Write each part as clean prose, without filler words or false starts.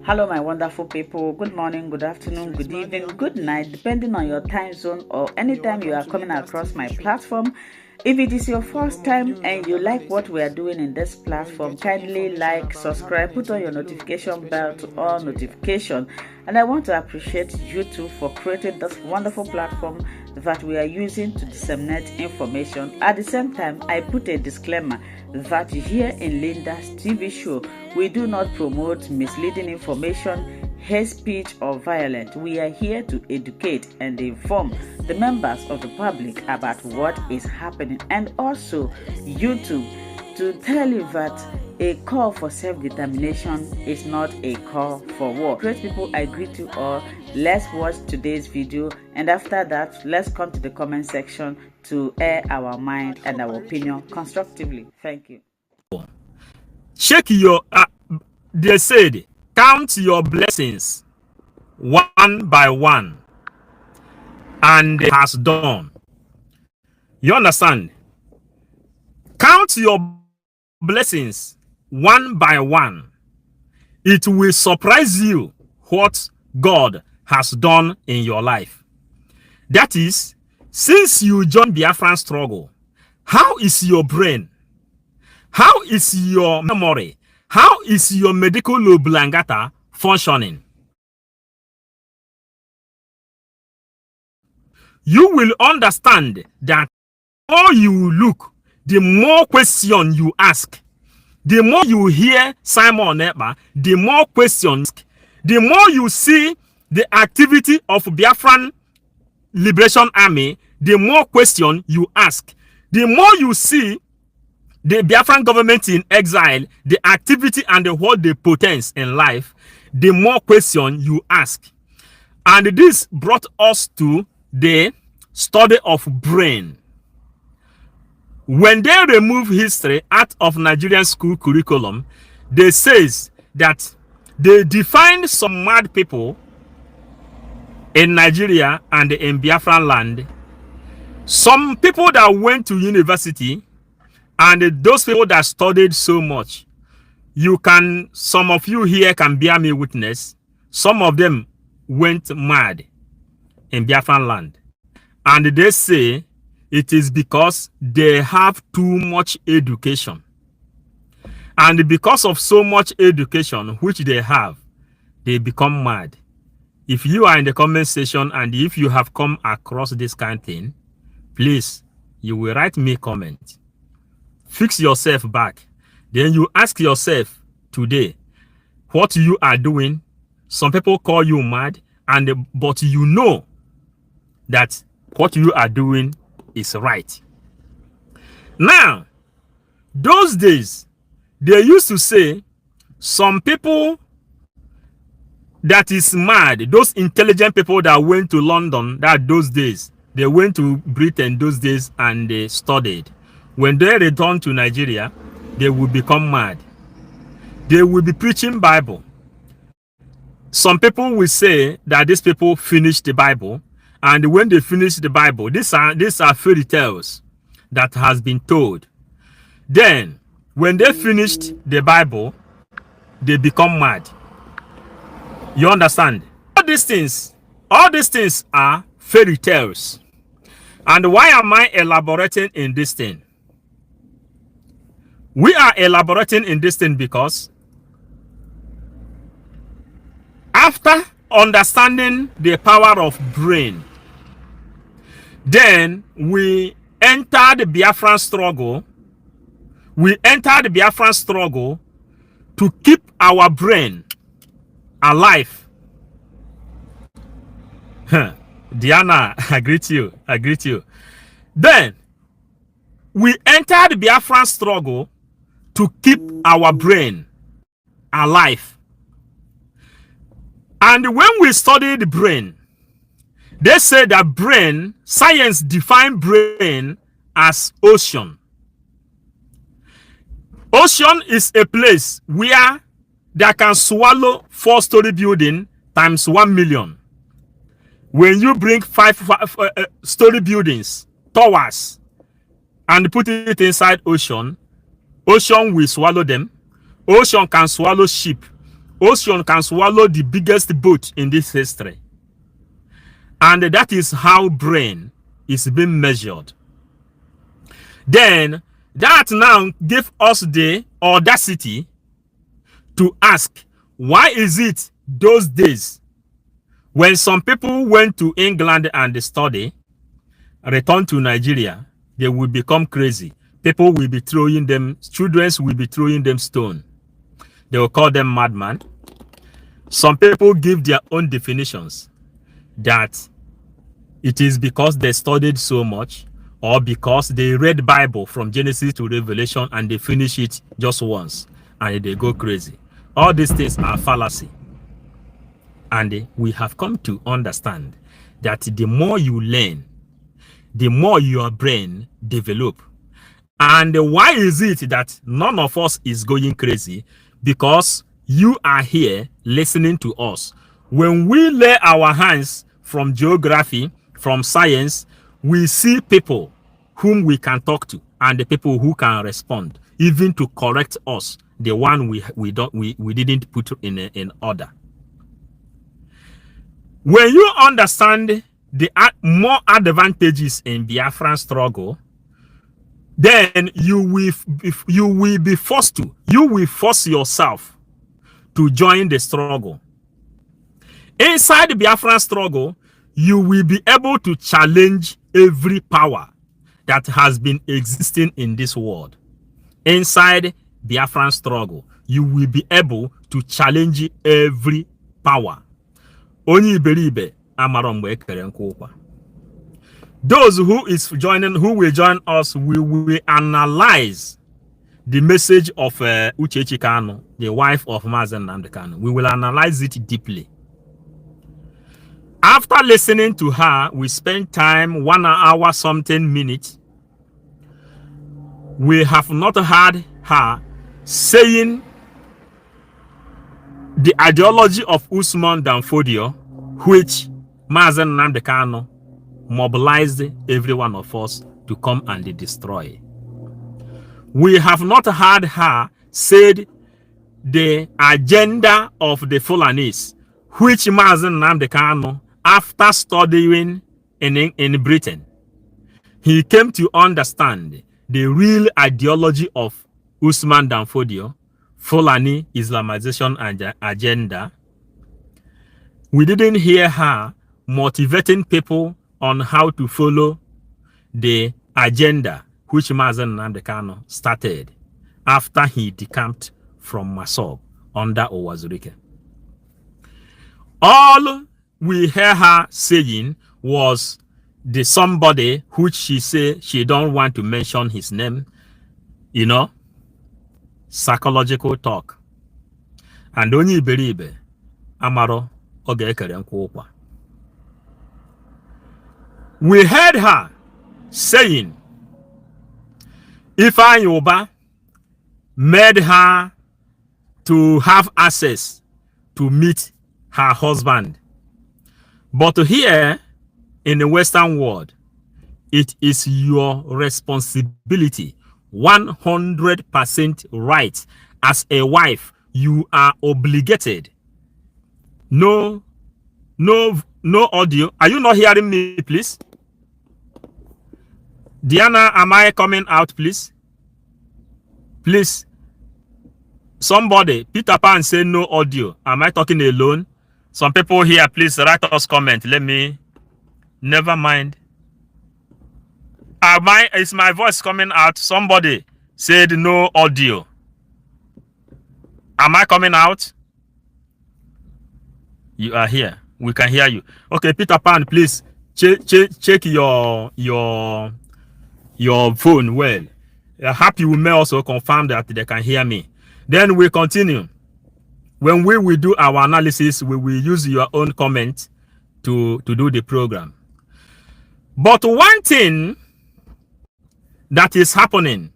Hello, my wonderful people. Good morning, good afternoon, good evening, good night, depending on your time zone or anytime you are coming across my platform. If it is your first time and you like what we are doing in this platform, kindly like, subscribe, put on your notification bell to all notification. And I want to appreciate you too for creating this wonderful platform that we are using to disseminate information. At the same time, I put a disclaimer that here in Linda's TV show, we do not promote misleading information, hate speech, or violence. We are here to educate and inform the members of the public about what is happening, and also YouTube to tell you that a call for self-determination is not a call for war. Great people, I greet you all. Let's watch today's video, and after that, let's come to the comment section to air our mind and our opinion constructively. Thank you. Check your, they said, count your blessings one by one, and it has done. You understand? Count your blessings one by one. It will surprise you what God has done in your life. That is, since you joined Biafran struggle, how is your brain? How is your memory? How is your medical oblongata functioning? You will understand that the more you look, the more question you ask. The more you hear Simon Ekpa, the more questions. The more you see the activity of Biafran Liberation Army, the more question you ask. The more you see the Biafran government in exile, the activity and what they potence in life, the more question you ask. And this brought us to the study of brain. When they remove history out of Nigerian school curriculum, they says that they defined some mad people in Nigeria and in Biafran land. Some people that went to university, and those people that studied so much, some of you here can bear me witness, some of them went mad in Biafran land. And they say it is because they have too much education. And because of so much education which they have, they become mad. If you are in the comment section and if you have come across this kind of thing, please, you will write me comment. Fix yourself back. Then you ask yourself today what you are doing. Some people call you mad, but you know that what you are doing is right. Now, those days, they used to say some people that is mad, those intelligent people that went to London those days, they went to Britain those days and they studied. When they return to Nigeria, they will become mad. They will be preaching Bible. Some people will say that these people finished the Bible, and when they finish the Bible, these are fairy tales that has been told. Then, when they finished the Bible, they become mad. You understand? All these things are fairy tales. And why am I elaborating in this thing? We are elaborating in this thing because after understanding the power of brain, then we enter the Biafran struggle. We enter the Biafran struggle to keep our brain alive. Diana, I greet you. I greet you. Then we enter the Biafran struggle to keep our brain alive. And when we study the brain, they say that brain, science define brain as ocean. Ocean is a place where they can swallow 4-story building times 1 million. When you bring 5-story buildings, towers, and put it inside ocean, ocean will swallow them. Ocean can swallow ship. ocean can swallow the biggest boat in this history. And that is how brain is being measured. Then that now gives us the audacity to ask, why is it those days when some people went to England and study, return to Nigeria, they will become crazy. People will be throwing them, children will be throwing them stone. They will call them madman. Some people give their own definitions that it is because they studied so much or because they read Bible from Genesis to Revelation and they finish it just once and they go crazy. All these things are fallacy. And we have come to understand that the more you learn, the more your brain develop. And why is it that none of us is going crazy? Because you are here listening to us. When we lay our hands from geography, from science, we see people whom we can talk to and the people who can respond, even to correct us, the one we didn't put in order. When you understand the more advantages in Biafran struggle, then you will be forced to, you will force yourself to join the struggle. Inside the Biafran struggle, you will be able to challenge every power that has been existing in this world. Inside Biafran struggle, you will be able to challenge every power. Only believe Amarombe Kerenkwa. Those who will join us, we will analyze the message of Uchechi Kanu, the wife of Mazen Nnamdi Kanu. We will analyze it deeply. After listening to her, we spent time 1 hour something minutes. We have not heard her saying the ideology of Usman Dan Fodio, which Mazen Nnamdi Kanu mobilized every one of us to come and destroy. We have not heard her said the agenda of the Fulanis, which Mazen Nnamdi Kanu, after studying in Britain, he came to understand the real ideology of Usman Dan Fodio, Fulani Islamization agenda. We didn't hear her motivating people on how to follow the agenda which Mazen Nnamdi Kanu started after he decamped from Masob under Owazurike. All we heard her saying was the somebody which she said she don't want to mention his name, you know, psychological talk. And only believe Amaro Ogekerenkwa. We heard her saying Ifeanyi Uba made her to have access to meet her husband. But here in the Western world, it is your responsibility, 100% right. As a wife, you are obligated. No audio. Are you not hearing me, please? Diana, am I coming out, please? Please. Somebody, Peter Pan, say no audio. Am I talking alone? Some people here, please write us comment. Let me. Never mind. Is my voice coming out? Somebody said no audio. Am I coming out? You are here. We can hear you. Okay, Peter Pan, please check your phone well. Happy we may also confirm that they can hear me. Then we continue. When we will do our analysis, we will use your own comment to do the program. But one thing that is happening,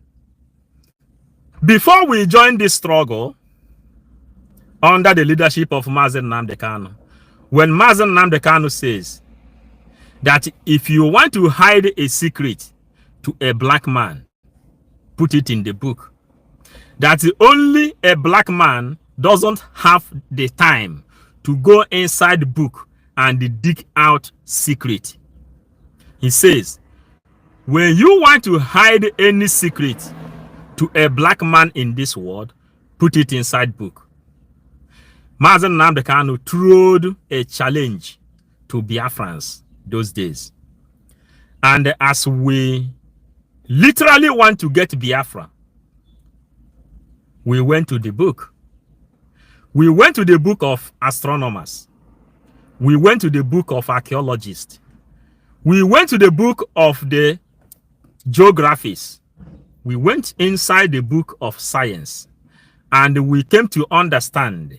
before we join this struggle under the leadership of Mazen Nnamdi Kanu, when Mazen Nnamdi Kanu says that if you want to hide a secret to a black man, put it in the book, that only a black man doesn't have the time to go inside the book and dig out secret. He says, when you want to hide any secret to a black man in this world, put it inside book. Mazen Nnamdi Kanu threw a challenge to Biafrans those days. And as we literally want to get Biafra, we went to the book. We went to the book of astronomers. We went to the book of archaeologists. We went to the book of the geographies. We went inside the book of science, and we came to understand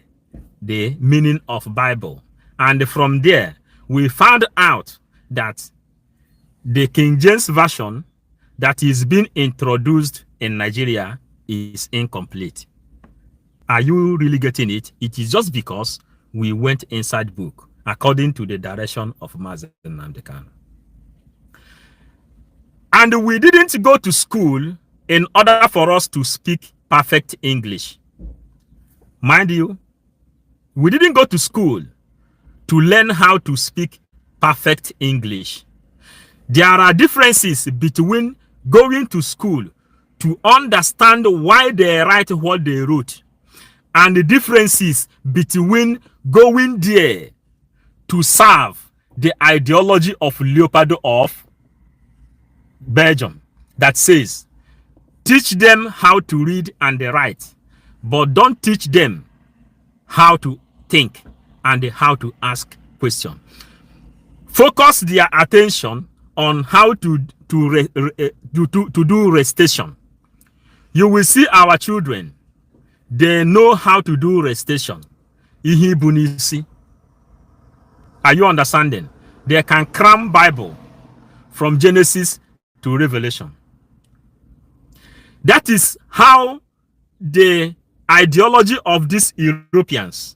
the meaning of Bible. And from there, we found out that the King James Version that is being introduced in Nigeria is incomplete. Are you really getting it? It is just because we went inside book according to the direction of Mazen Nnamdi Kanu. And we didn't go to school in order for us to speak perfect English. Mind you, we didn't go to school to learn how to speak perfect English. There are differences between going to school to understand why they write what they wrote, and the differences between going there to serve the ideology of Leopold of Belgium that says, teach them how to read and write, but don't teach them how to think and how to ask questions. Focus their attention on how to do recitation. You will see our children, they know how to do recitation. Ihe bụ n'isi. Are you understanding? They can cram Bible from Genesis to Revelation. That is how the ideology of these Europeans,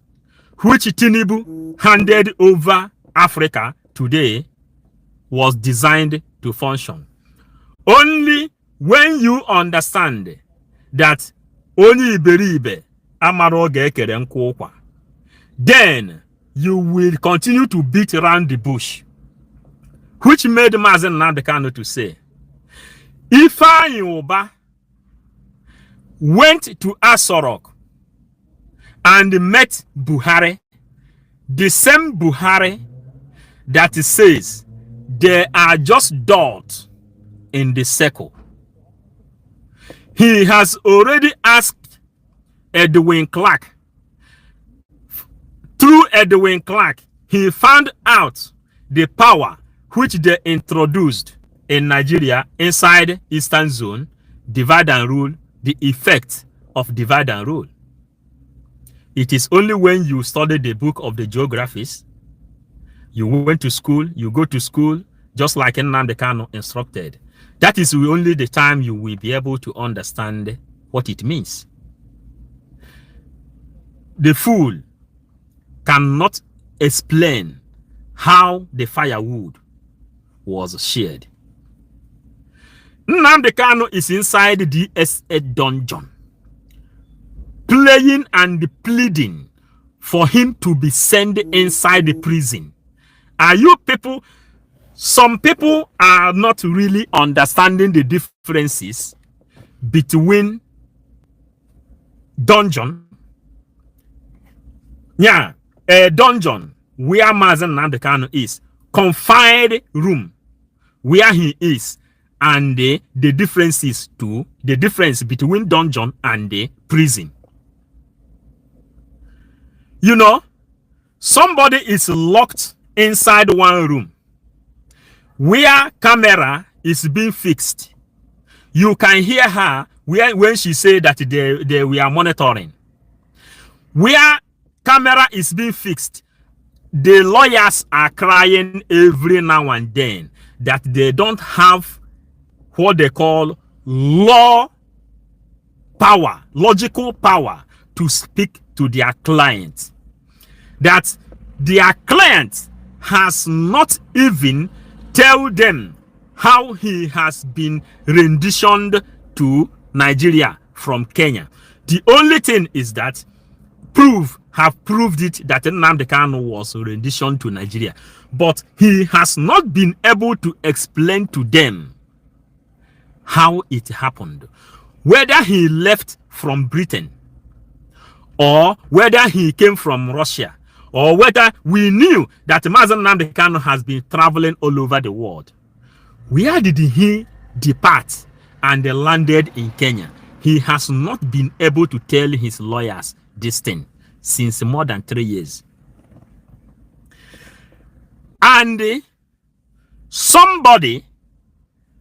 which Tinubu handed over Africa today, was designed to function. Only when you understand that only iberibe amaro ga-ekere nkwu ụkwa, then you will continue to beat around the bush, which made Mazen Nnamdi Kanu to say, Ifeanyi Uba went to Asorok and met Buhari, the same Buhari that says they are just dots in the circle. He has already asked Edwin Clark. Through Edwin Clark, he found out the power which they introduced in Nigeria inside Eastern Zone, divide and rule, the effect of divide and rule. It is only when you study the book of the geographies, you went to school, you go to school, just like Nnamdi Kanu instructed. That is only the time you will be able to understand what it means. The fool cannot explain how the firewood was shared. Nnamdi Kanu is inside the DSA dungeon, playing and pleading for him to be sent inside the prison. Are you people? Some people are not really understanding the differences between dungeon. Yeah, a dungeon where Mazen Nnamdi Kanu is, confined room where he is, and the differences to the difference between dungeon and the prison. You know, somebody is locked inside one room where camera is being fixed. You can hear her when she said that they were monitoring. Where camera is being fixed, the lawyers are crying every now and then that they don't have what they call law power, logical power to speak to their client. That their client has not even tell them how he has been renditioned to Nigeria from Kenya. The only thing is that have proved it that Nnamdi Kanu was rendition to Nigeria, but he has not been able to explain to them how it happened, whether he left from Britain or whether he came from Russia, or whether we knew that Mazen Nnamdi Kanu has been traveling all over the world. Where did he depart and landed in Kenya? He has not been able to tell his lawyers this thing since more than 3 years. And somebody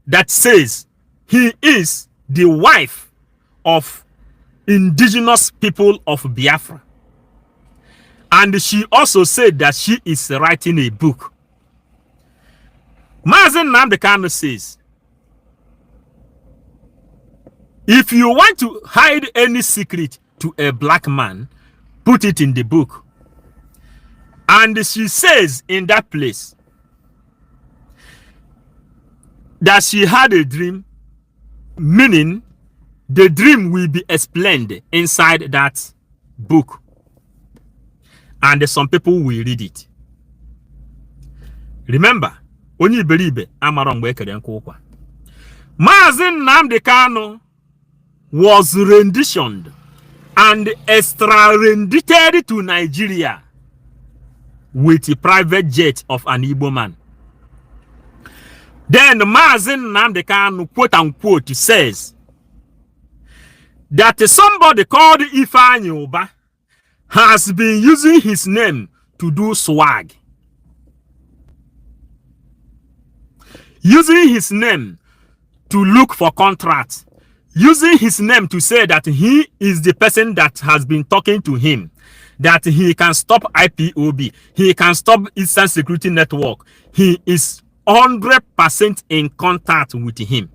that says he is the wife of indigenous people of Biafra, and she also said that she is writing a book. Mazen Nnamdi Kanu says, if you want to hide any secret to a black man, put it in the book. And she says in that place that she had a dream, meaning the dream will be explained inside that book. And some people will read it. Remember, only believe Amaron Wekere Nkokwa. Mazen Nnamdi Kanu was renditioned and extradited to Nigeria with a private jet of an Igbo man. Then Mazen Nnamdi Kanu, quote unquote, says that somebody called Ifeanyi Uba has been using his name to do swag. Using his name to look for contracts. Using his name to say that he is the person that has been talking to him, that he can stop IPOB, he can stop Eastern Security Network. He is 100% in contact with him.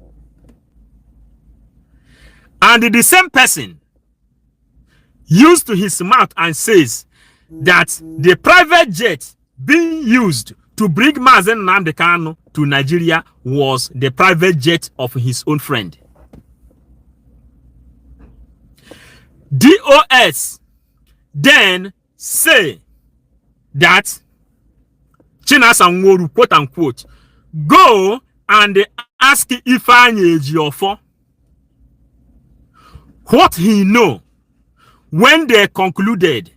And the same person used his mouth and says that the private jet being used to bring Mazen Nnamdi Kanu to Nigeria was the private jet of his own friend. DOS then say that Chinasa Nworu, quote unquote, go and ask Ifeanyi Ejiofor what he know when they concluded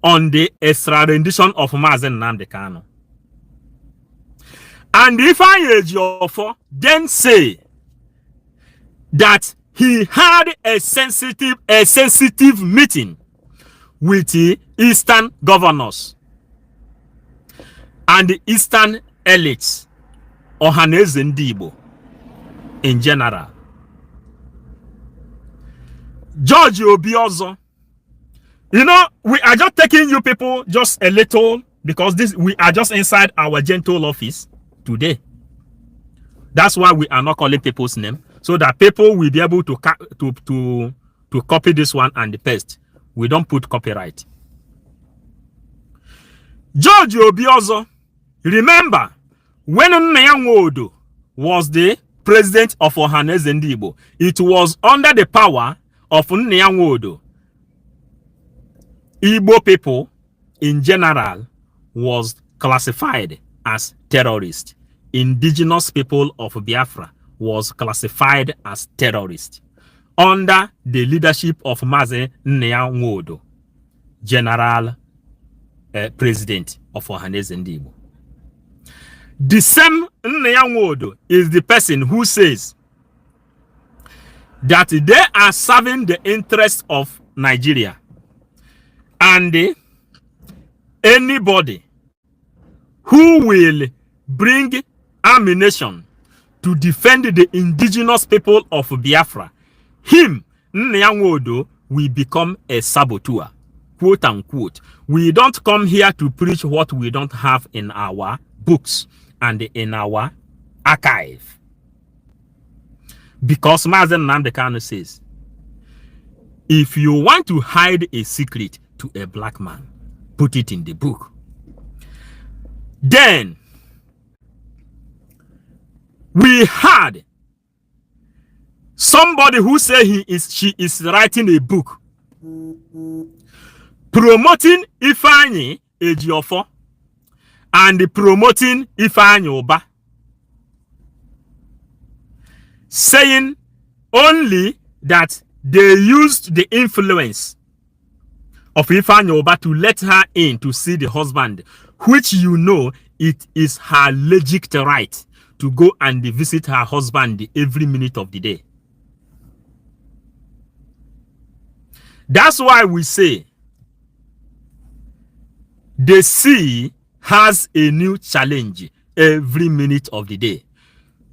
on the extradition of Mazen Nnamdi Kanu. And Ifeanyi Ejiofor then say that he had a sensitive meeting with the Eastern governors and the Eastern elites, Ohaneze ndị Igbo in general. George Obiozo, you know, we are just taking you people just a little because we are just inside our gentle office today. That's why we are not calling people's name, so that people will be able to copy this one and paste. We don't put copyright. George Obiozo, remember when Nyanwodo was the president of Ohaneze ndị Igbo, it was under the power of Nyanwodo. Igbo people in general was classified as terrorists. Indigenous people of Biafra was classified as terrorists under the leadership of Mazen Nyanwodo, General President of Ohaneze ndị Igbo. The same Nyanwodo is the person who says that they are serving the interest of Nigeria, and anybody who will bring ammunition to defend the indigenous people of Biafra, him, Nyanwodo, will become a saboteur, quote unquote. We don't come here to preach what we don't have in our books and in our archive. Because Mazen Nnamdi Kanu says, if you want to hide a secret to a black man, put it in the book. Then we had somebody who said she is writing a book promoting Ifeanyi Ejiofor and promoting Ifeanyi Uba, saying only that they used the influence of Ifeanyi Uba to let her in to see the husband, which you know it is her legit right to go and visit her husband every minute of the day. That's why we say the sea has a new challenge every minute of the day.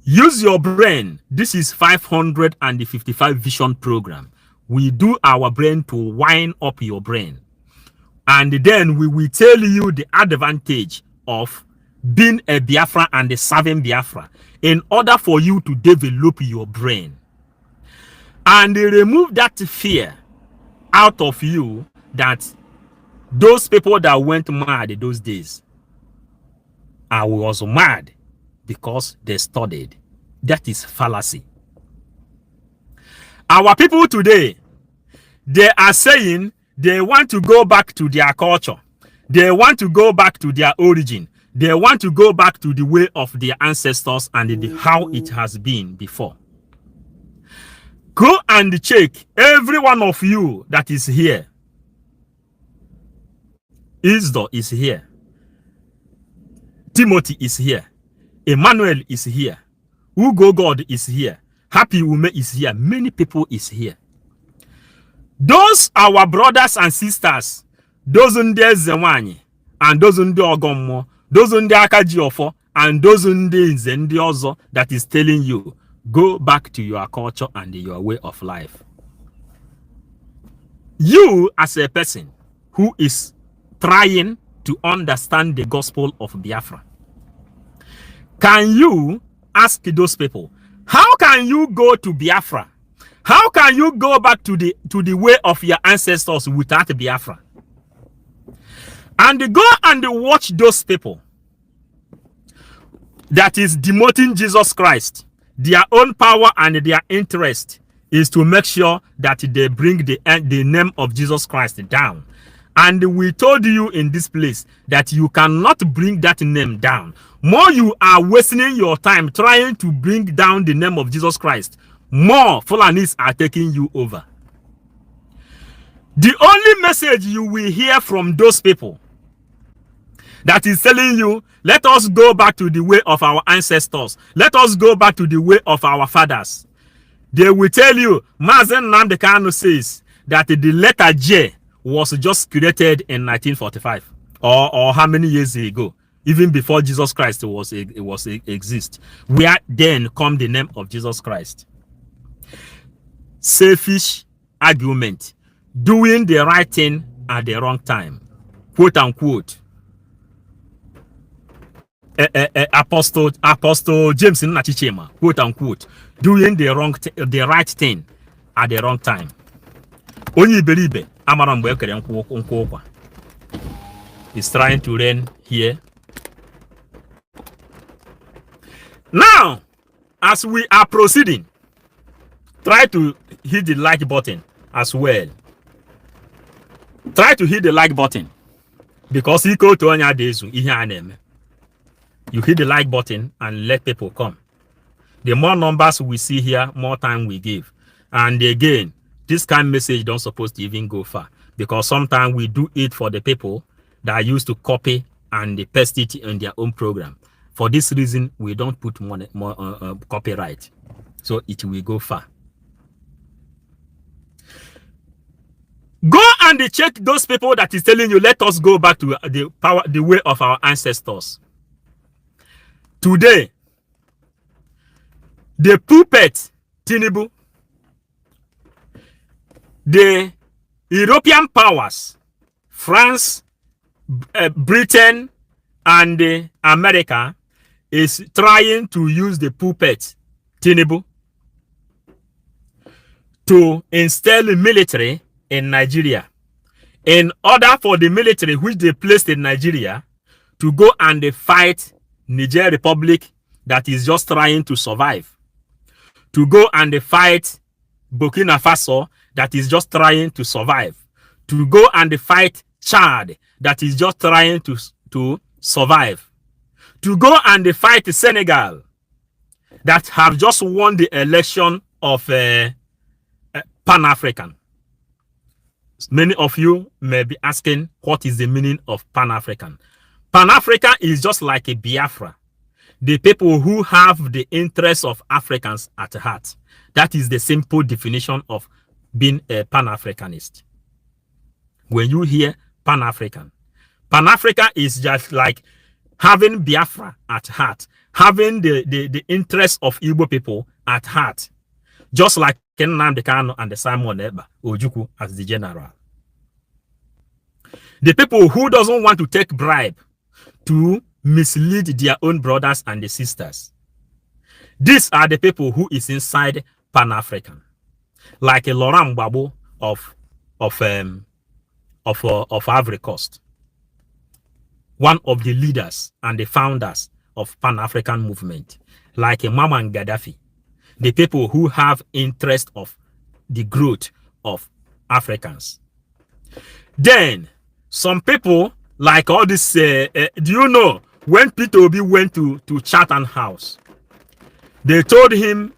Use your brain. This is 555 vision program. We do our brain to wind up your brain. And then we will tell you the advantage of being a Biafra and serving Biafra in order for you to develop your brain. And remove that fear out of you that those people that went mad those days, I was mad because they studied. That is fallacy. Our people today, they are saying they want to go back to their culture. They want to go back to their origin. They want to go back to the way of their ancestors and how it has been before. Go and check every one of you that is here. Isdo is here. Timothy is here. Emmanuel is here. Ugo God is here. Happy Ume is here. Many people is here. Those our brothers and sisters, those in the Zewani, and those in the Ogomo, those in the Akajiofo, and those in the Zendiozo that is telling you, go back to your culture and your way of life. You as a person who is trying to understand the gospel of Biafra, can you ask those people, how can you go to Biafra? How can you go back to the way of your ancestors without Biafra? And go and watch those people that is demoting Jesus Christ. Their own power and their interest is to make sure that they bring the name of Jesus Christ down. And we told you in this place that you cannot bring that name down. More you are wasting your time trying to bring down the name of Jesus Christ, more Fulanis are taking you over. The only message you will hear from those people that is telling you, let us go back to the way of our ancestors. Let us go back to the way of our fathers. They will tell you, Mazen Namdekano says that the letter J was just created in 1945 or how many years ago, even before Jesus Christ exist. Where then come the name of Jesus Christ? Selfish argument, doing the right thing at the wrong time, quote unquote. Apostle James Nachichema, quote unquote, doing the right thing at the wrong time. Only believe is trying to reign here. Now, as we are proceeding, try to hit the like button as well. Try to hit the like button because he go to Anya Dezu. You hit the like button and let people come. The more numbers we see here, more time we give. And again, this kind of message don't supposed to even go far because sometimes we do it for the people that are used to copy and they paste it in their own program. For this reason, we don't put more copyright, so it will go far. Go and check those people that is telling you, let us go back to the way of our ancestors. Today, the puppet Tinubu, the European powers, France, Britain, and America is trying to use the puppet Tinubu to install the military in Nigeria in order for the military which they placed in Nigeria to go and fight Niger Republic that is just trying to survive, to go and fight Burkina Faso that is just trying to survive, to go and fight child that is just trying to survive, to go and fight Senegal that have just won the election of Pan-African. Many of you may be asking, what is the meaning of Pan-African? Pan-African is just like a Biafra. The people who have the interests of Africans at heart. That is the simple definition of being a Pan-Africanist. When you hear Pan-African, Pan-Africa is just like having Biafra at heart, having the interests of Igbo people at heart, just like Nnamdi Kanu and the Simon Ekpa Ojukwu as the general. The people who doesn't want to take bribe to mislead their own brothers and the sisters. These are the people who is inside Pan-African, like a Laurent Gbagbo of Ivory Coast, one of the leaders and the founders of Pan-African movement, like a Muammar Gaddafi, the people who have interest of the growth of Africans. Then some people like all this, do you know when Peter Obi went to Chatham House, they told him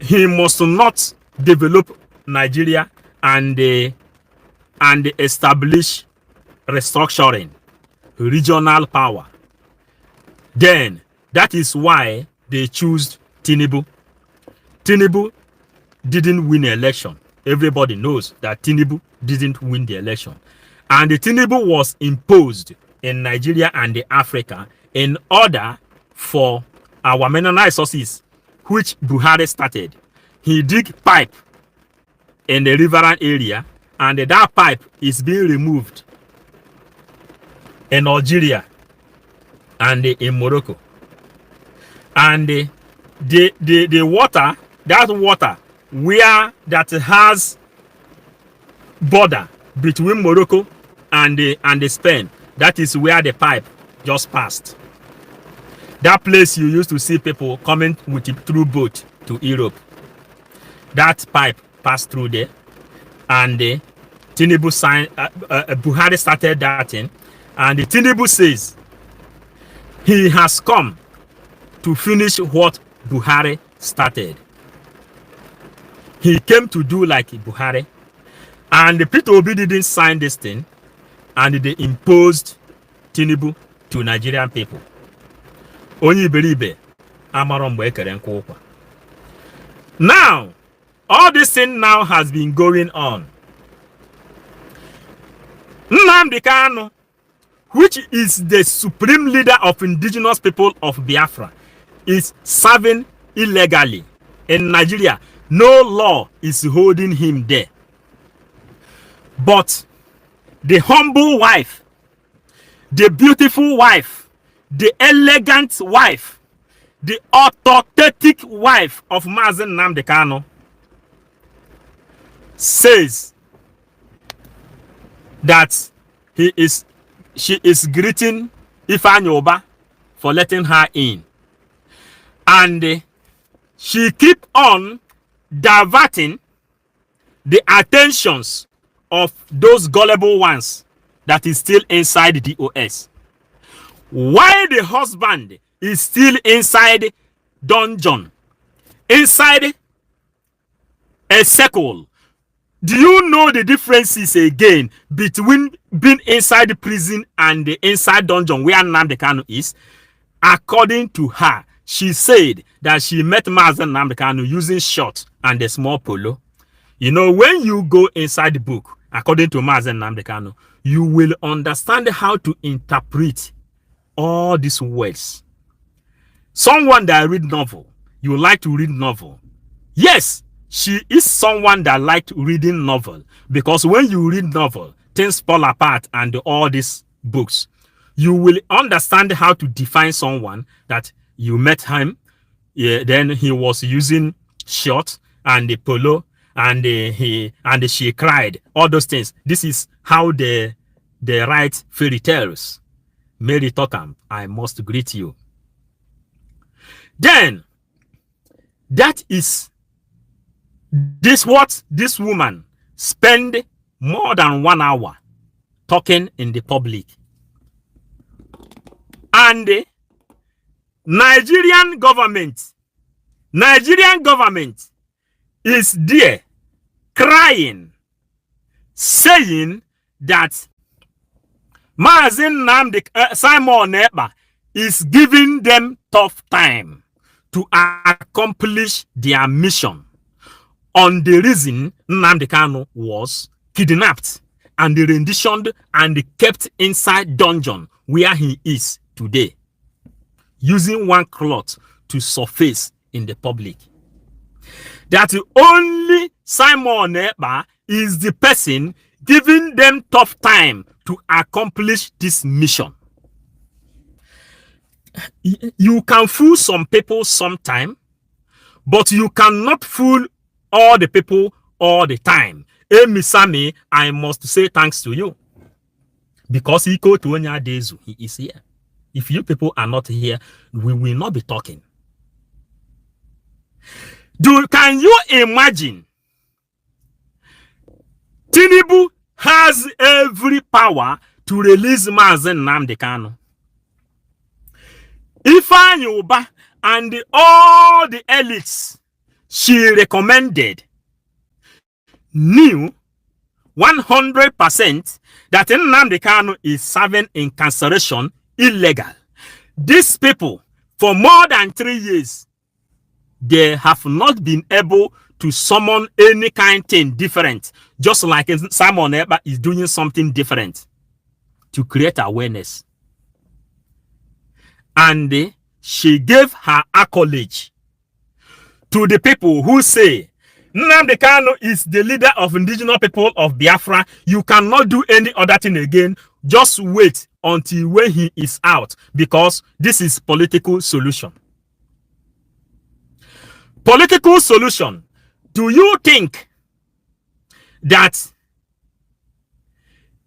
he must not develop Nigeria and establish restructuring, regional power. Then that is why they choose Tinubu. Tinubu didn't win the election. Everybody knows that Tinubu didn't win the election. And the Tinubu was imposed in Nigeria and the Africa in order for our mineral resources, which Buhari started. He dig pipe in the riverine area, and that pipe is being removed in Algeria and in Morocco. And the water, that water where that has border between Morocco and the Spain, that is where the pipe just passed. That place you used to see people coming with it through boat to Europe. That pipe passed through there, and the Tinubu signed. Buhari started that thing, and the Tinubu says he has come to finish what Buhari started. He came to do like Buhari, and the Peter Obi didn't sign this thing, and they imposed Tinubu to Nigerian people. Only believe now, all this thing now has been going on. Nnamdi Kanu, which is the supreme leader of indigenous people of Biafra, is serving illegally in Nigeria. No law is holding him there. But the humble wife, the beautiful wife, the elegant wife, the authoritative wife of Mazen Nnamdi Kanu says that she is greeting Ifeanyi Oba for letting her in, and she keep on diverting the attentions of those gullible ones that is still inside the OS. While the husband is still inside dungeon, inside a circle. Do you know the differences again between being inside the prison and the inside dungeon where Nnamdi Kanu is? According to her, she said that she met Mazen Nnamdi Kanu using short and a small polo. You know, when you go inside the book, according to Mazen Nnamdi Kanu, you will understand how to interpret all these words. Someone that read novel, you like to read novel. Yes, she is someone that liked reading novel, because when you read novel, things fall apart and all these books, you will understand how to define someone that you met him. Yeah, then he was using short and the polo, and she cried. All those things. This is how they write fairy tales. Mary Tockham, I must greet you. Then that is this what this woman spend more than 1 hour talking in the public. And the Nigerian government is there crying, saying that Simon Ekpa is giving them tough time to accomplish their mission on the reason Nnamdi Kanu was kidnapped and renditioned and kept inside dungeon where he is today, using one cloth to surface in the public. That only Simon Ekpa is the person giving them tough time to accomplish this mission. You can fool some people sometime, but you cannot fool all the people all the time. Amy Sami, I must say thanks to you, because he is here. If you people are not here, we will not be talking. Can you imagine? Tinubu has every power to release Mazen Nnamdi Kanu. Ifeanyi Uba and all the elites she recommended knew 100% that Nnamdi Kanu is serving incarceration illegal. These people, for more than 3 years, they have not been able to summon any kind of thing different, just like Simon Ekpa is doing something different to create awareness. And she gave her accolade to the people who say Nnamdi Kanu is the leader of indigenous people of Biafra. You cannot do any other thing again. Just wait until when he is out, because this is political solution. Political solution. Do you think that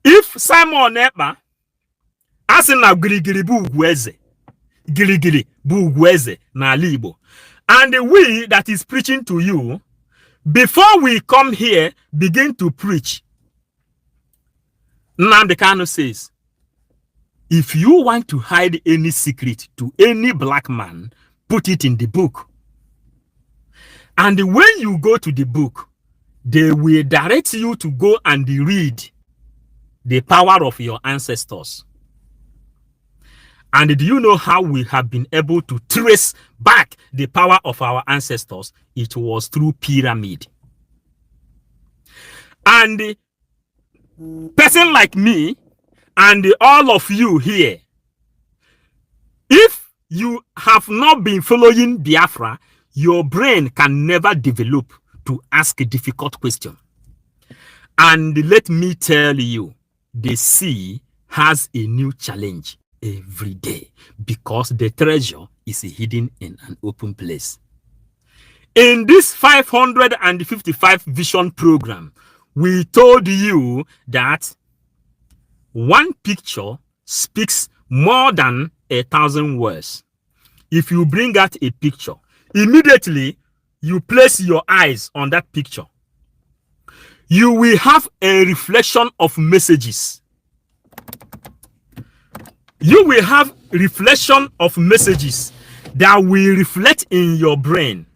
if Simon Ekpa asina girigiri bu ugweze na Igbo, and we that is preaching to you, before we come here begin to preach, Nnamdi Kanu says, if you want to hide any secret to any black man, put it in the book. And when you go to the book, they will direct you to go and read the power of your ancestors. And do you know how we have been able to trace back the power of our ancestors? It was through pyramid. And person like me and all of you here, if you have not been following Biafra, your brain can never develop to ask a difficult question. And let me tell you, the sea has a new challenge every day, because the treasure is hidden in an open place. In this 555 vision program, we told you that one picture speaks more than 1,000 words. If you bring out a picture, immediately you place your eyes on that picture, you will have a reflection of messages. You will have reflection of messages that will reflect in your brain.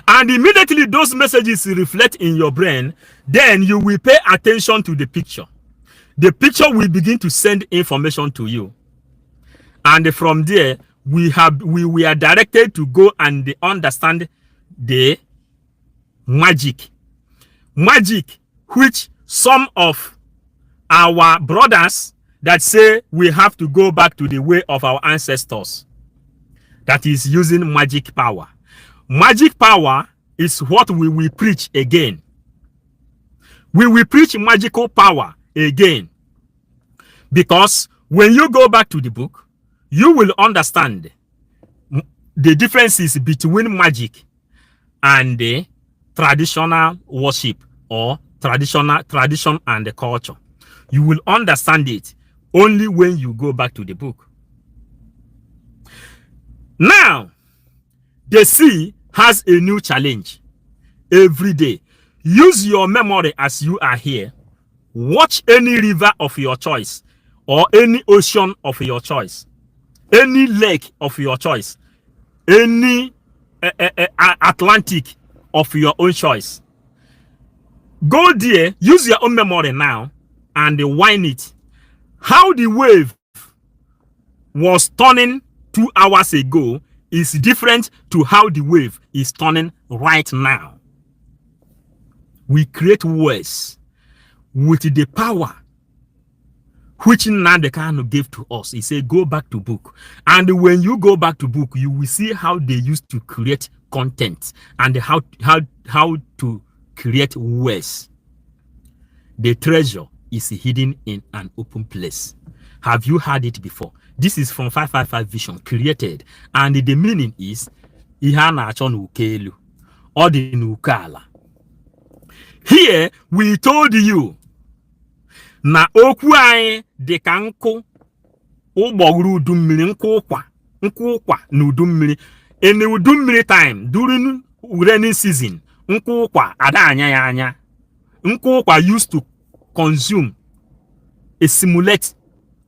And immediately those messages reflect in your brain, then you will pay attention to the picture. The picture will begin to send information to you. And from there, we are directed to go and understand the magic. Magic, which some of our brothers that say we have to go back to the way of our ancestors, that is using magic power. Magic power is what we will preach again. We will preach magical power again. Because when you go back to the book, you will understand the differences between magic and the traditional worship or tradition and the culture. You will understand it only when you go back to the book. Now, the sea has a new challenge every day. Use your memory as you are here. watch any river of your choice, or any ocean of your choice, any lake of your choice, any Atlantic of your own choice. Go there, use your own memory now, and wind it. How the wave was turning 2 hours ago is different to how the wave is turning right now. We create waves with the power which Nnamdi gave to us. He said, go back to book. And when you go back to book, you will see how they used to create content and how to create ways. The treasure is hidden in an open place. Have you heard it before? This is from 555 Vision, created. And the meaning is, or the nukala. Here, we told you, na okwu anyị dị ka nkụ ụgbọguru udu mmiri, nkụ ụkwa na udu mmiri. In the udu mmiri time, during rainy season, nkụ ụkwa ada anya ya anya. Nkụ ụkwa used to consume, simulate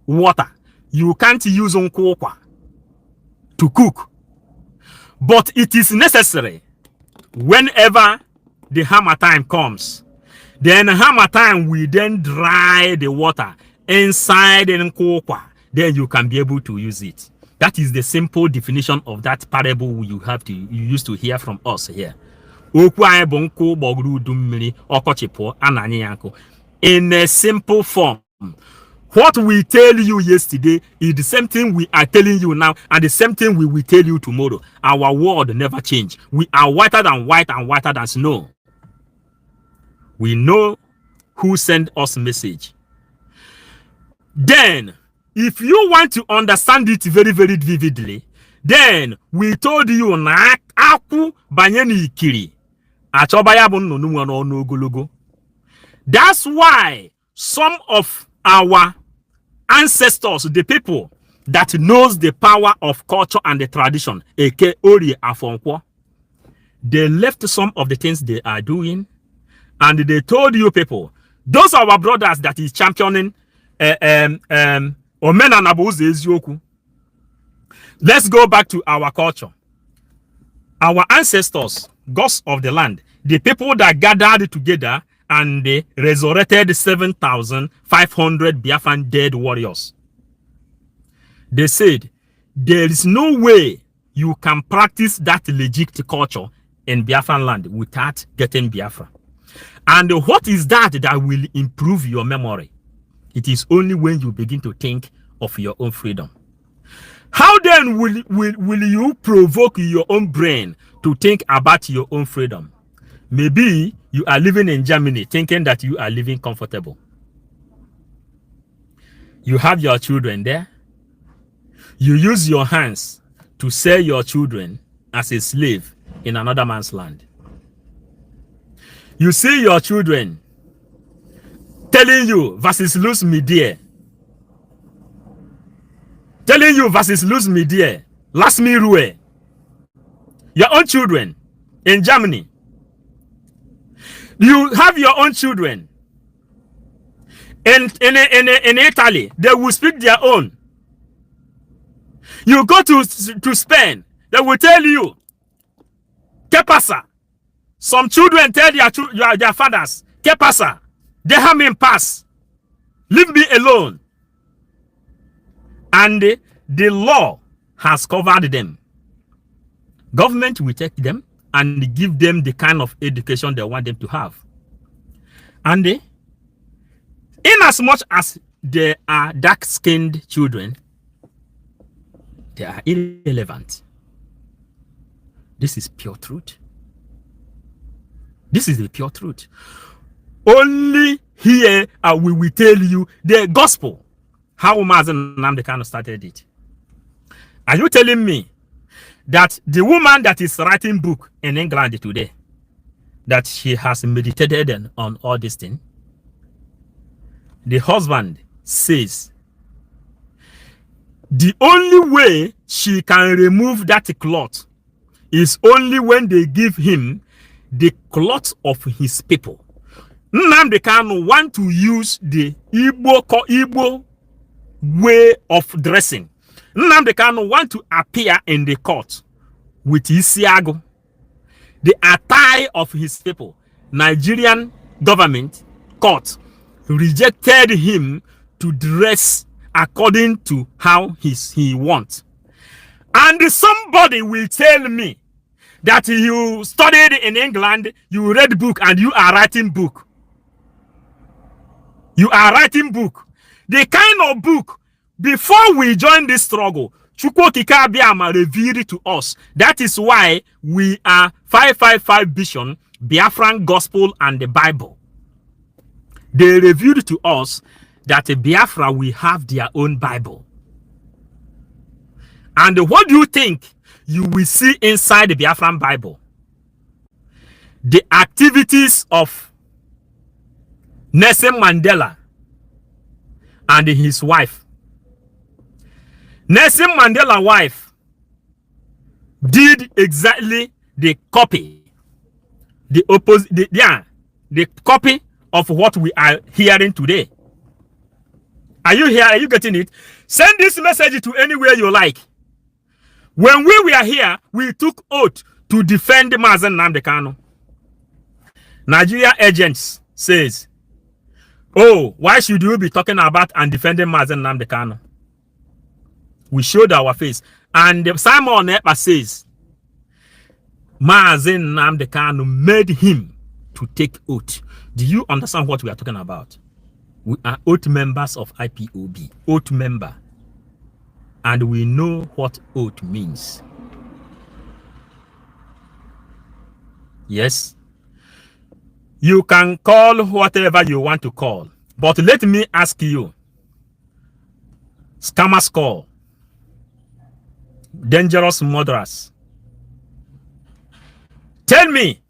water. You can't use nkụ ụkwa to cook. But it is necessary whenever the hammer time comes. Then hammer time will then dry the water inside the nkukwa. Then you can be able to use it. That is the simple definition of that parable you used to hear from us here. In a simple form. What we tell you yesterday is the same thing we are telling you now, and the same thing we will tell you tomorrow. Our world never change. We are whiter than white and whiter than snow. We know who sent us message. Then, if you want to understand it very, very vividly, then we told you na aku banyeni ikiri. Achobaya bu nnunu n'ọnụ ogologo. That's why some of our ancestors, the people that knows the power of culture and the tradition, aka Ori Afonkwo, they left some of the things they are doing. And they told you people, those are our brothers that is championing Omena Nabuze Ezioku. Let's go back to our culture. Our ancestors, gods of the land, the people that gathered together and they resurrected 7,500 Biafran dead warriors. They said, there is no way you can practice that legit culture in Biafran land without getting Biafra. And what is that will improve your memory? It is only when you begin to think of your own freedom. How then will you provoke your own brain to think about your own freedom? Maybe you are living in Germany thinking that you are living comfortable. You have your children there. You use your hands to sell your children as a slave in another man's land. You see your children telling you versus lose me dear. Telling you versus lose me dear. Last me rue. Your own children in Germany. You have your own children in Italy. They will speak their own. You go to Spain. They will tell you, ¿Qué pasa? Some children tell their fathers, ¿Qué pasa? Déjame en paz. Leave me alone. And the law has covered them. Government will take them and give them the kind of education they want them to have. And in as much as they are dark-skinned children, they are irrelevant. This is pure truth. This is the pure truth. Only here we will tell you the gospel. How Mazen Nnamdi started it. Are you telling me that the woman that is writing book in England today, that she has meditated on all this thing? The husband says the only way she can remove that cloth is only when they give him the cloth of his people. Nnamdi Kanu want to use the Igbo way of dressing. Nnamdi Kanu want to appear in the court with Isiago, the attire of his people. Nigerian government court rejected him to dress according to how he wants. And somebody will tell me that you studied in England, you read book, and you are writing book. You are writing book. The kind of book, before we join this struggle, Chukwu Kikabiama revealed to us. That is why we are 555 Vision, Biafran Gospel, and the Bible. They revealed to us that Biafra will have their own Bible. And what do you think you will see inside the Biafran Bible? The activities of Nelson Mandela and his wife. Nelson Mandela's wife did exactly the copy, the opposite, the copy of what we are hearing today. Are you here? Are you getting it? Send this message to anywhere you like. When we were here, we took oath to defend Mazen Nnamdi Kanu. Nigeria agents says, oh, why should you be talking about and defending Mazen Nnamdi Kanu? We showed our face. And Simon Ekpa says, Mazen Nnamdi Kanu made him to take oath. Do you understand what we are talking about? We are oath members of IPOB. Oath member. And we know what oath means. Yes. You can call whatever you want to call. But let me ask you. Scammers call. Dangerous murderers. Tell me,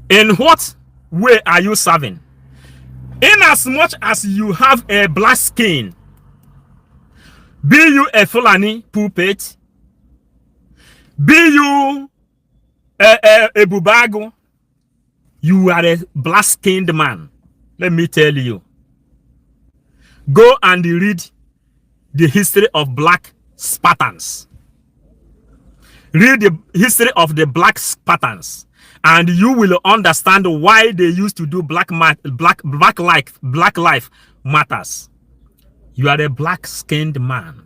in what way are you serving? In as much as you have a black skin, be you a Fulani puppet, be you a Bubago, you are a black-skinned man. Let me tell you. Go and read the history of black Spartans. Read the history of the black Spartans, and you will understand why they used to do black life matters. You are a black-skinned man.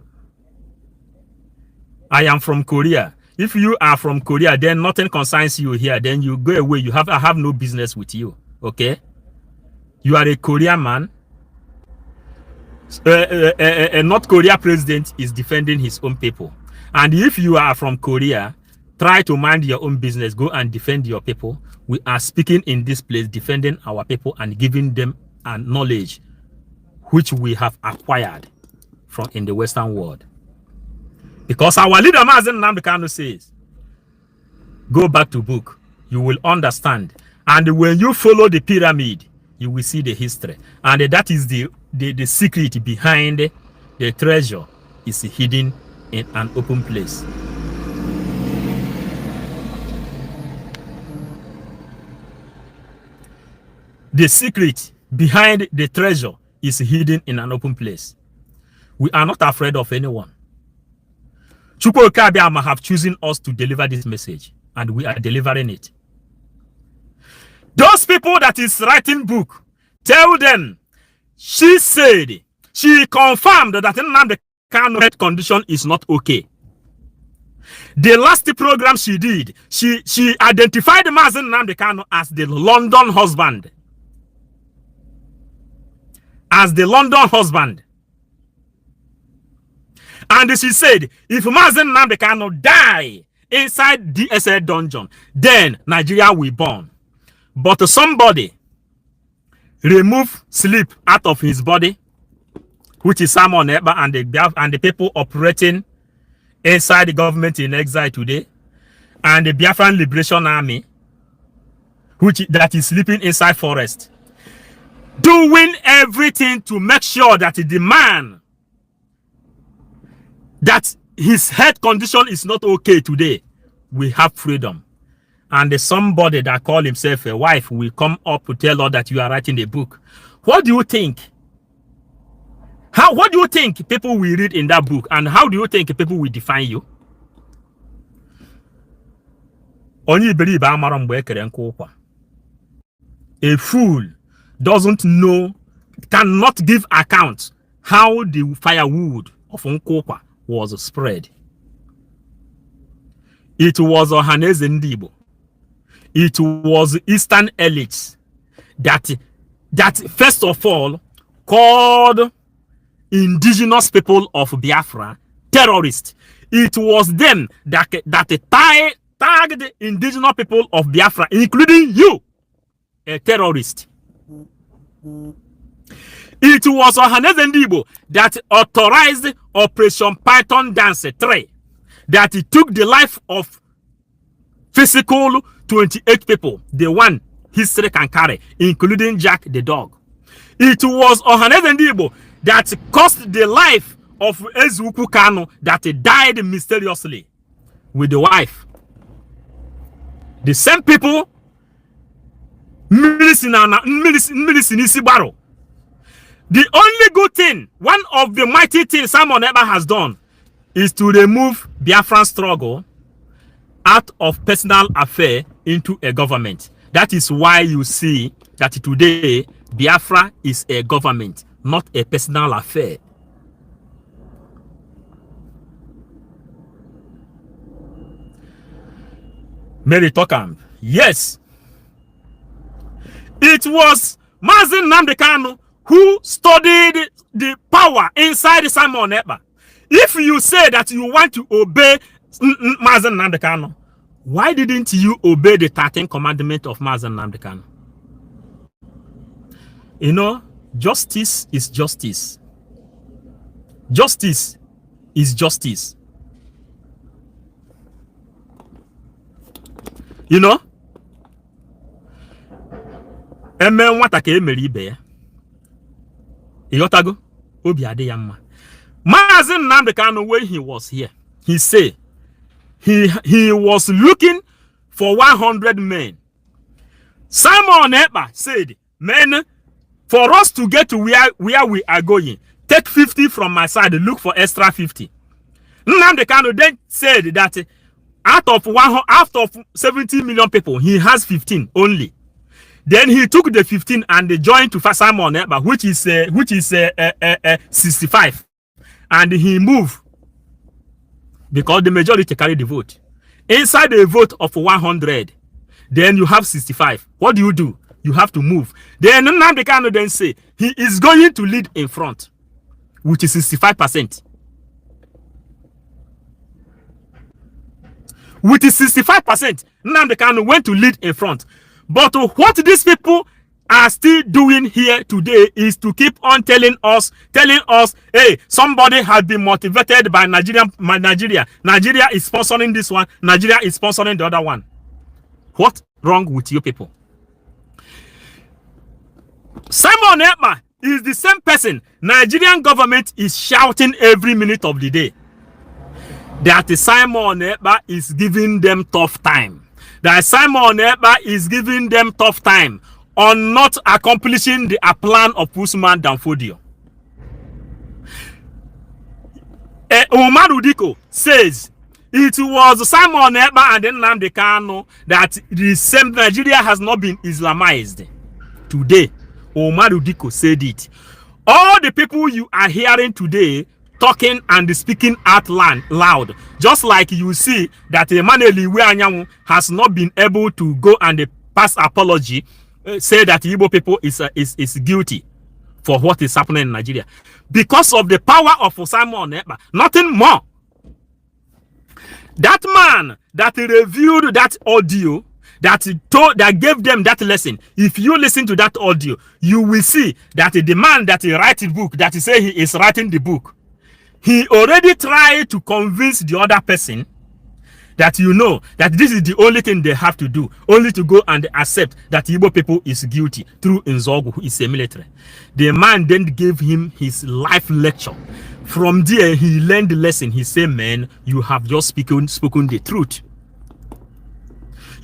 I am from Korea. If you are from Korea, then nothing concerns you here. Then you go away. I have no business with you. Okay? You are a Korean man. A North Korea president is defending his own people. And if you are from Korea, try to mind your own business. Go and defend your people. We are speaking in this place, defending our people and giving them a knowledge which we have acquired from in the Western world. Because our leader Mazen Nnamdi Kanu says, go back to book, you will understand. And when you follow the pyramid, you will see the history. And that is the secret behind the treasure is hidden in an open place. The secret behind the treasure is hidden in an open place. We are not afraid of anyone. Chukwu Kabiama have chosen us to deliver this message, and we are delivering it. Those people that is writing book, tell them, she said, she confirmed that Nnamdi Kanu health condition is not okay. The last program she did, she identified Mazen Nnamdi Kanu as the London husband. As the London husband. And she said, if Mazen Nnamdi Kanu die inside DSL dungeon, then Nigeria will burn. But somebody remove sleep out of his body, which is Simon Ekpa and the people operating inside the government in exile today, and the Biafran Liberation Army, that is sleeping inside forest, doing everything to make sure that the man that his health condition is not okay today, we have freedom. and somebody that call himself a wife will come up to tell us that you are writing a book. What do you think? What do you think people will read in that book, and how do you think people will define you? A fool doesn't know, cannot give account how the firewood of Nkokwa was spread. It was Ohaneze Ndibo. It was Eastern elites that first of all called indigenous people of Biafra terrorists. It was them that tagged indigenous people of Biafra, including you, a terrorist. It was Ohaneze Ndibo that authorized Operation Python Dance 3, that it took the life of physical 28 people, the one history can carry, including Jack the dog. It was Ohaneze Ndibo that cost the life of Ezuku Kano, that died mysteriously with the wife. The same people, the only good thing, one of the mighty things Simon Ekpa has done, is to remove Biafran struggle out of personal affair into a government. That is why you see that today Biafra is a government, not a personal affair. Mary Tokam, yes, it was Mazen Nnamdi Kanu who studied the power inside Simon Ekpa. If you say that you want to obey Mazen Nnamdi Kanu, why didn't you obey the 13th commandment of Mazen Nnamdi Kanu? You know, justice is justice. Justice is justice. You know? Eme nwata ka emere ibe ya. Iyotago obi ade ya mma. Mazen Nnamdi Kanu, when he was here, he said he was looking for 100 men. Simon Ekpa said, men, for us to get to where we are going, take 50 from my side, look for extra 50. Nnamdi Kanu then said that out of 70 million people, he has 15 only. Then he took the 15 and joined to Simon Ekpa, which is 65, and he moved because the majority carry the vote. Inside a vote of 100, then you have 65. What do? You have to move. Then Nnamdi Kanu then say he is going to lead in front, which is 65%. With 65%, Nnamdi Kanu went to lead in front. But what these people are still doing here today is to keep on telling us, hey, somebody has been motivated by Nigeria. Nigeria is sponsoring this one. Nigeria is sponsoring the other one. What's wrong with you people? Simon Ekpa is the same person Nigerian government is shouting every minute of the day that Simon Ekpa is giving them tough time. That Simon Ekpa is giving them tough time on not accomplishing the plan of Usman Danfodio. Umar Udiko says it was Simon Ekpa and then Nnamdi Kanu that the same Nigeria has not been Islamized. Today, Umar Udiko said it. All the people you are hearing today talking and speaking out loud, just like you see that Emmanuel Iweanyanwu has not been able to go and pass apology, say that Igbo people is guilty for what is happening in Nigeria because of the power of Simon Ekpa, nothing more. That man that reviewed that audio, that gave them that lesson, if you listen to that audio, you will see that the man that writes the book, that he say he is writing the book, he already tried to convince the other person that you know that this is the only thing they have to do, only to go and accept that Igbo people is guilty through Nzogu, who is a military. The man then gave him his life lecture. From there, he learned the lesson. He said, man, you have just spoken the truth.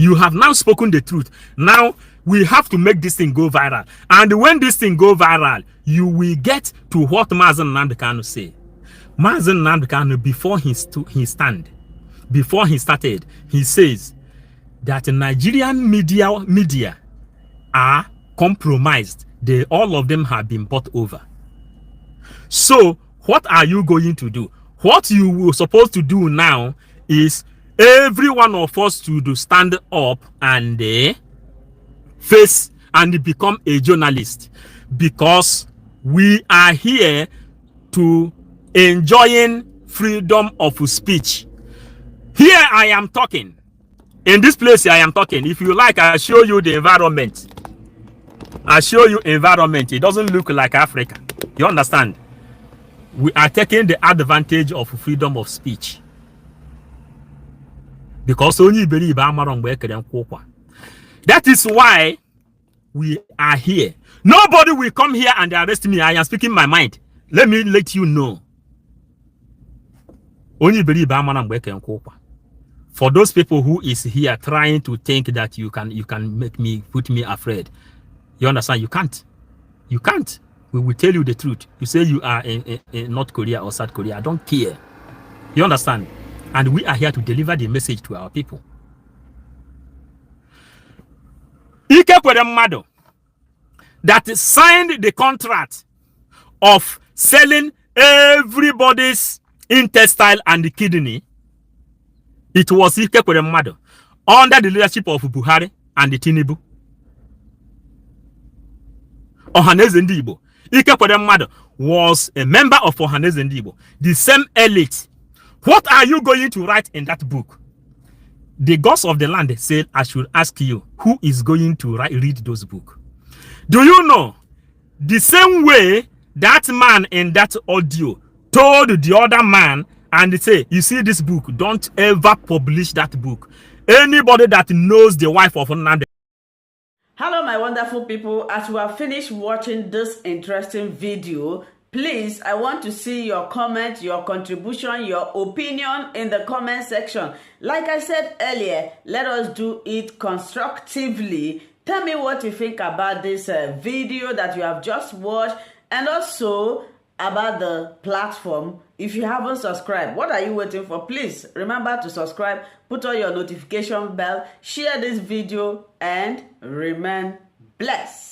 You have now spoken the truth. Now we have to make this thing go viral. And when this thing go viral, you will get to what Mazen Nnamdi Kanu say. Mazen Nnamdi Kanu, before he started, he says that Nigerian media are compromised. All of them have been bought over. So what are you going to do? What you were supposed to do now is every one of us to stand up and face and become a journalist, because we are here to enjoying freedom of speech. Here I am talking. In this place I am talking. If you like, I'll show you the environment. I'll show you environment. It doesn't look like Africa. You understand? We are taking the advantage of freedom of speech. Because only believe that is why we are here. Nobody will come here and arrest me. I am speaking my mind. Let me let you know. Only believe for those people who is here trying to think that you can put me afraid. You understand? You can't. You can't. We will tell you the truth. You say you are in North Korea or South Korea. I don't care. You understand? And we are here to deliver the message to our people. Ike Kweremadu that signed the contract of selling everybody's intestine and the kidney. It was Ike Kweremadu under the leadership of Buhari and the Tinubu. Ohaneze Ndigbo. Ike Kweremadu was a member of Ohaneze Ndigbo, the same elite. What are you going to write in that book? The gods of the land said, I should ask you, who is going to read those books? Do you know the same way that man in that audio told the other man and say, you see this book, don't ever publish that book. Anybody that knows the wife of Nnamdi. Hello, my wonderful people. As we have finished watching this interesting video, please, I want to see your comment, your contribution, your opinion in the comment section. Like I said earlier, let us do it constructively. Tell me what you think about this video that you have just watched, and also about the platform. If you haven't subscribed, what are you waiting for? Please remember to subscribe, put on your notification bell, share this video, and remain blessed.